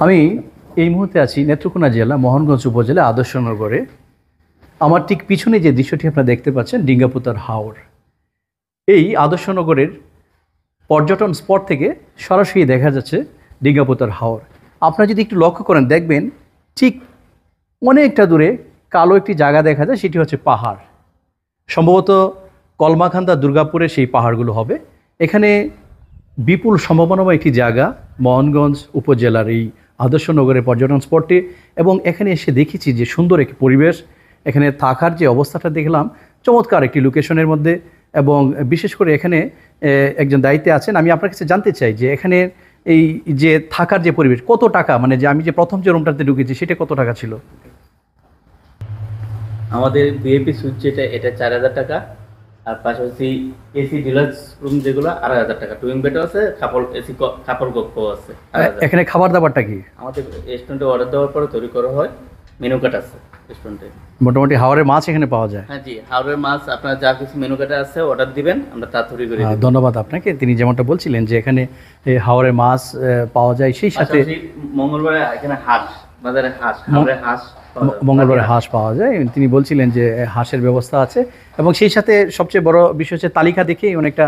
আমি এই মুহূর্তে আছি নেত্রকোনা জেলা মোহনগঞ্জ উপজেলা আদর্শনগরে। আমার ঠিক পিছনে যে দৃশ্যটি আপনারা দেখতে পাচ্ছেন ডিঙ্গাপুতার হাওর। এই আদর্শনগরের পর্যটন স্পট থেকে সরাসরি দেখা যাচ্ছে ডিঙ্গাপুতার হাওর। আপনারা যদি একটু লক্ষ্য করেন দেখবেন ঠিক অনেকটা দূরে কালো একটি জায়গা দেখা যায়, সেটি হচ্ছে পাহাড়। সম্ভবত কলমাকান্দা দুর্গাপুরে সেই পাহাড়গুলো হবে। এখানে বিপুল সম্ভাবনাময় একটি জায়গা মোহনগঞ্জ উপজেলার এই আদর্শনগরের পর্যটন স্পটটি, এবং এখানে এসে দেখেছি যে সুন্দর একটি পরিবেশ। এখানে থাকার যে অবস্থাটা দেখলাম চমৎকার একটি লোকেশনের মধ্যে, এবং বিশেষ করে এখানে একজন দায়িত্বে আছেন। আমি আপনার কাছে জানতে চাই যে এখানে এই যে থাকার যে পরিবেশ, কত টাকা, মানে যে আমি যে প্রথম যে রুমটাতে ঢুকেছি সেটা কত টাকা ছিল? আমাদের ভিআইপি সুইট যেটা, এটা 4,000 টাকা। আর পাশাপাশি এসি ডিলাক্স রুম যেগুলো 2,500 টাকা। টুইং বেডও আছে, কাপড় কক্ষ আছে। এখানে খাবার দাবারটা কি? আমাদের রেস্টুরেন্টে অর্ডার দেওয়ার পরে তৈরি করা হয়, মেনু কার্ড আছে রেস্টুরেন্টে। মোটামুটি হাওরের মাছ এখানে পাওয়া যায়? হ্যাঁ জি, হাওরের মাছ আপনার যা কিছু মেনু কার্ডে আছে অর্ডার দিবেন, আমরা তা তৈরি করে দিই। ধন্যবাদ আপনাকে। তিনি যেমনটা বলছিলেন যে এখানে হাওরের মাছ পাওয়া যায়, সেই সাথে মঙ্গলবারে এখানে হাঁস, বাজারে হাঁস, হাওরের হাঁস মঙ্গলবারে হাঁস পাওয়া যায়। তিনি বলছিলেন যে হাঁসের ব্যবস্থা আছে, এবং সেই সাথে সবচেয়ে বড় বিষয় হচ্ছে তালিকা দেখেই অনেকটা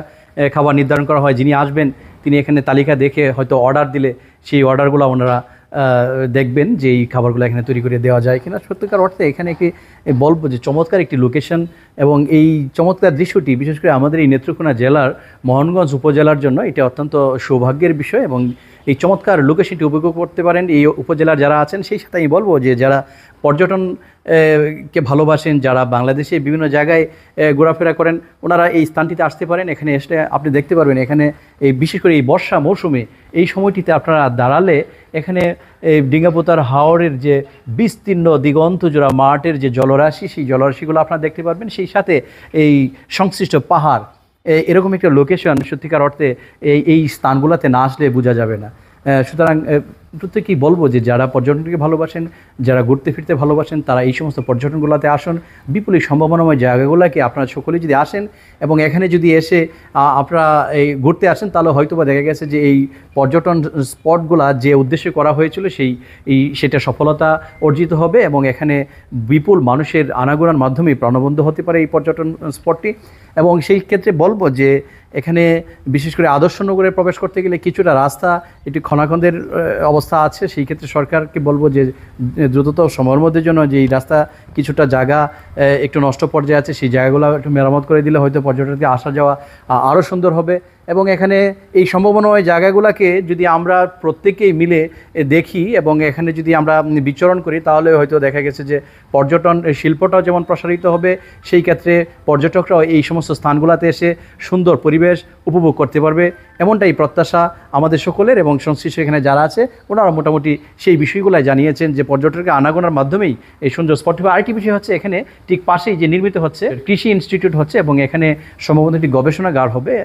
খাবার নির্ধারণ করা হয়। যিনি আসবেন তিনি এখানে তালিকা দেখে হয়তো অর্ডার দিলে সেই অর্ডারগুলো ওনারা দেখবেন যে এই খাবারগুলো এখানে তৈরি করে দেওয়া যায় কিনা। সত্যিকার অর্থে এখানে একটি বলবো যে চমৎকার একটি লোকেশন, এবং এই চমৎকার দৃশ্যটি বিশেষ করে আমাদের এই নেত্রকোনা জেলার মোহনগঞ্জ উপজেলার জন্য এটা অত্যন্ত সৌভাগ্যের বিষয়। এবং এই চমৎকার লোকেশনটি উপভোগ করতে পারেন এই উপজেলার যারা আছেন। সেই সাথে আমি বলবো যে যারা পর্যটন কে ভালোবাসেন, যারা বাংলাদেশে বিভিন্ন জায়গায় ঘোরাফেরা করেন, ওনারা এই স্থানটিতে আসতে পারেন। এখানে এসে আপনি দেখতে পারবেন এখানে এই বিশেষ করে এই বর্ষা মৌসুমে এই সময়টিতে আপনারা দাঁড়ালে এখানে এই ডিঙ্গাপুতার হাওরের যে বিস্তীর্ণ দিগন্ত জোড়া মাঠের যে জলরাশি, সেই জলরাশিগুলো আপনারা দেখতে পারবেন। সেই সাথে এই সংশ্লিষ্ট পাহাড়, এরকম একটা লোকেশন সত্যিকার অর্থে এই স্থানগুলোতে না আসলে বোঝা যাবে না। সুতরাং প্রত্যেকেই বলবো যে যারা পর্যটনকে ভালোবাসেন, যারা ঘুরতে ফিরতে ভালোবাসেন, তারা এই সমস্ত পর্যটনগুলোতে আসুন। বিপুল সম্ভাবনাময় জায়গাগুলোকে আপনারা সকলে যদি আসেন এবং এখানে যদি এসে আপনারা এই ঘুরতে আসেন, তাহলে হয়তোবা দেখা গেছে যে এই পর্যটন স্পটগুলো যে উদ্দেশ্যে করা হয়েছিল সেটা সফলতা অর্জিত হবে, এবং এখানে বিপুল মানুষের আনাগোনার মাধ্যমে প্রাণবন্ত হতে পারে এই পর্যটন স্পটটি। এবং সেই ক্ষেত্রে বলবো যে এখানে বিশেষ করে আদর্শনগরে প্রবেশ করতে গেলে কিছুটা রাস্তা একটি খনাখন্দের অবস্থা আছে। সেই ক্ষেত্রে সরকারকে বলবো যে দ্রুততম সময়ের মধ্যে জন্য যে এই রাস্তা কিছুটা জায়গা একটু নষ্ট পর্যায়ে আছে, সেই জায়গাগুলো একটু মেরামত করে দিলে হয়তো পর্যটকদের আসা যাওয়া আরও সুন্দর হবে। এবং এখানে এই সম্ভাবনাময় জায়গাগুলোকে যদি আমরা প্রত্যেকেই মিলে দেখি এবং এখানে যদি আমরা বিচরণ করি, তাহলে হয়তো দেখা গেছে যে পর্যটন শিল্পটাও যেমন প্রসারিত হবে, সেই ক্ষেত্রে পর্যটকরাও এই সমস্ত স্থানগুলোতে এসে সুন্দর পরিবেশ উপভোগ করতে পারবে, এমনটাই প্রত্যাশা আমাদের সকলের। এবং সংশ্লিষ্ট এখানে যারা আছে ওনারা মোটামুটি সেই বিষয়গুলাই জানিয়েছেন যে পর্যটককে আনাগোনার মাধ্যমেই এই সুন্দর স্পট হবে। আরেকটি বিষয় হচ্ছে এখানে ঠিক পাশেই যে নির্মিত হচ্ছে কৃষি ইনস্টিটিউট হচ্ছে, এবং এখানে সম্ভবত একটি গবেষণাগার হবে।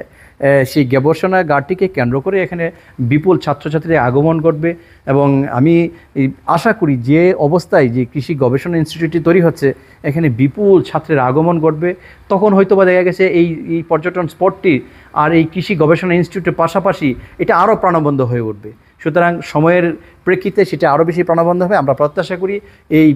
সেই গবেষণাগারটিকে কেন্দ্র করে এখানে বিপুল ছাত্রছাত্রীদের আগমন ঘটবে, এবং আমি আশা করি যে অবস্থায় যে কৃষি গবেষণা ইনস্টিটিউটটি তৈরি হচ্ছে এখানে বিপুল ছাত্রের আগমন ঘটবে, তখন হয়তো বা দেখা গেছে এই পর্যটন স্পটটি আর এই কৃষি গবেষণা ইনস্টিটিউটের পাশাপাশি এটা আরও প্রাণবন্ত হয়ে উঠবে। সুতরাং সময়ের প্রেক্ষিতে সেটা আরও বেশি প্রাণবন্ত হবে। আমরা প্রত্যাশা করি এই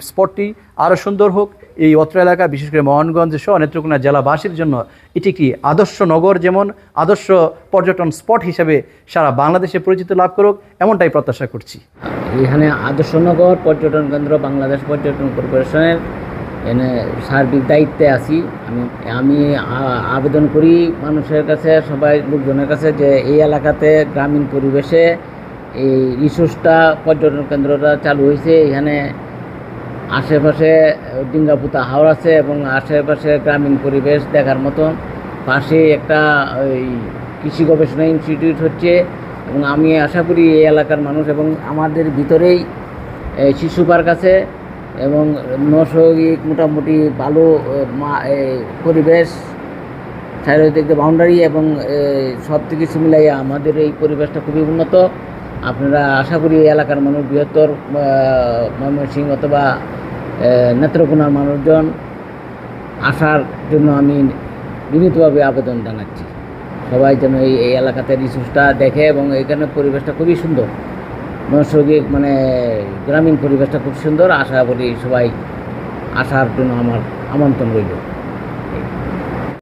স্পটটি আরও সুন্দর হোক। এই অত্র এলাকা বিশেষ করে মোহনগঞ্জ সহ নেত্রকোনা জেলাবাসীর জন্য এটি একটি আদর্শ নগর, যেমন আদর্শ পর্যটন স্পট হিসেবে সারা বাংলাদেশে পরিচিতি লাভ করুক, এমনটাই প্রত্যাশা করছি। এখানে আদর্শনগর পর্যটন কেন্দ্র বাংলাদেশ পর্যটন কর্পোরেশনের এনে সার্বিক দায়িত্বে আছি। আমি আবেদন করি মানুষের কাছে, সবাই লোকজনের কাছে, যে এই এলাকাতে গ্রামীণ পরিবেশে এই রিসোর্সটা পর্যটন কেন্দ্রটা চালু হয়েছে। এখানে আশেপাশে ডিঙ্গাপুতা হাওর আছে এবং আশেপাশে গ্রামীণ পরিবেশ দেখার মতন। পাশে একটা ওই কৃষি গবেষণা ইনস্টিটিউট হচ্ছে, এবং আমি আশা করি এই এলাকার মানুষ, এবং আমাদের ভিতরেই শিশু পার্ক আছে, এবং নৈসর্গিক মোটামুটি ভালো পরিবেশ, চারিদিকে বাউন্ডারি, এবং সব কিছু মিলাইয়া আমাদের এই পরিবেশটা খুবই উন্নত। আপনারা আশা করি এই এলাকার মানুষ, বৃহত্তর ময়মনসিংহ অথবা নেত্রকোনার মানুষজন আসার জন্য আমি বিনীতভাবে আবেদন জানাচ্ছি। সবাই যেন এই এলাকাতে রিসোর্সটা দেখে, এবং এখানে পরিবেশটা খুবই সুন্দর। নৈসর্গিক মানে গ্রামীণ পরিবেশটা খুব সুন্দর। আশা করি সবাই আসার জন্য আমার আমন্ত্রণ রইল।